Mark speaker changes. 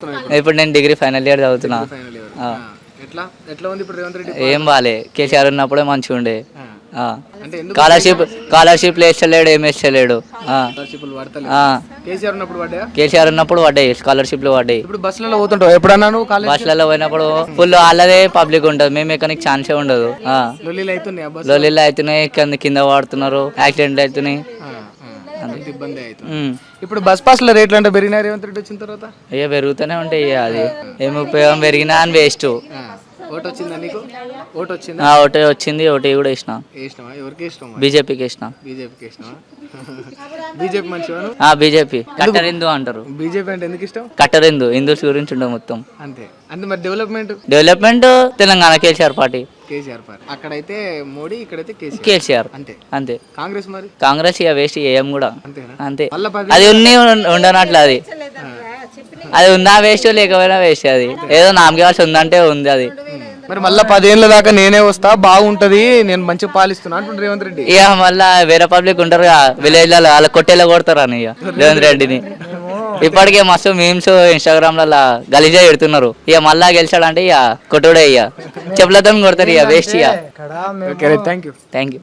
Speaker 1: ఇప్పుడు నేను degree final year చదువుతున్నా.
Speaker 2: ఫైనల్ ఇయర్
Speaker 1: ఆ.
Speaker 2: ఎట్లా ఎట్లా ఉంది ఇప్పుడు రేవంత్ రెడ్డి
Speaker 1: ఏం బాలే, కేసీఆర్ ఉన్నప్పుడే మంచిగా ఉండే.
Speaker 2: ఆ. అంటే ఎందుకు
Speaker 1: స్కాలర్షిప్ వేస్తలేడు, ఏం వేస్తలేడు.
Speaker 2: స్కాలర్షిప్లు పడతలేదు? కేసీఆర్ ఉన్నప్పుడు పడ్డాయా?
Speaker 1: కేసీఆర్ ఉన్నప్పుడు పడ్డాయి, స్కాలర్షిప్లు పడ్డాయి.
Speaker 2: ఇప్పుడు బస్సులలో పోతుంటావు ఎప్పుడన్నా నువ్వు కాలేజ్
Speaker 1: బస్సులలో పోయినప్పుడు ఫుల్ వాళ్ళదే పబ్లిక్ ఉంటుంది, మేము ఎక్కడికి ఛాన్సే ఉండదు.
Speaker 2: లొల్లీలు అవుతున్నాయి బస్
Speaker 1: లొల్లిళ్ళు అవుతున్నాయి, కింద పడుతున్నారు, యాక్సిడెంట్లు అవుతున్నాయి.
Speaker 2: అంత ఇబ్బంది అవుతుంది. ఇప్పుడు బస్ పాస్ల రేట్లు అంటే పెరిగినా రేవంత్ రెడ్డి వచ్చిన తర్వాత?
Speaker 1: ఇక పెరుగుతూనే ఉంటాయి. అది ఏం ఉపయోగం, పెరిగినా అని వేస్ట్.
Speaker 2: ఓటు వచ్చిందా నీకు? ఓటు వచ్చిందా?
Speaker 1: ఒకటే వచ్చింది, ఒకటి కూడా వేసిన.
Speaker 2: వేసినావా? ఎవరికి ఇష్టం?
Speaker 1: బీజేపీకి వేసిన.
Speaker 2: బీజేపీకి ఇష్టమా? బీజేపీ మంచివాను?
Speaker 1: బీజేపీ కట్టరిందు అంటారు.
Speaker 2: బీజేపీ అంటే ఎందుకు ఇష్టం?
Speaker 1: కట్టరిందు హిందూస్ గురించి ఉండవు మొత్తం.
Speaker 2: అంతే అంతే. మరి
Speaker 1: development Telangana KCR party.
Speaker 2: KCR party అక్కడైతే మోడీ, ఇక్కడైతే
Speaker 1: కేసీఆర్
Speaker 2: అంతే
Speaker 1: అంతే.
Speaker 2: కాంగ్రెస్ మరి?
Speaker 1: కాంగ్రెస్ ఇక వేస్ట్ ఏం కూడా
Speaker 2: అంతేనా?
Speaker 1: అంతే.
Speaker 2: మళ్ళీ
Speaker 1: అది ఉండనట్లు, అది ఉన్నా వేస్ట్, లేకపోయినా వేస్ట్. అది ఏదో నామకేవాల్సి ఉందంటే ఉంది అది.
Speaker 2: మరి మళ్ళీ 10 ఏళ్ళ దాకా నేనే వస్తా, బాగుంటది, నేను మంచిగా పాలిస్తున్నా అంటుండ్రు రేవంత్ రెడ్డి.
Speaker 1: ఇక మళ్ళా వేరే పబ్లిక్ ఉంటారు విలేజ్ లలో, వాళ్ళ కొట్టేలా కొడతారు అని ఇక రేవంత్ రెడ్డిని. ఇప్పటికే మస్తు మీమ్స్ ఇన్స్టాగ్రామ్ లలో గలీజా పెడుతున్నారు. ఇక మళ్ళా గెలిచాడంటే ఇక కొట్టుడే, ఇక చెప్పులతో కొడతారు, ఇక వేస్ట్. ఇక
Speaker 2: థ్యాంక్ యూ.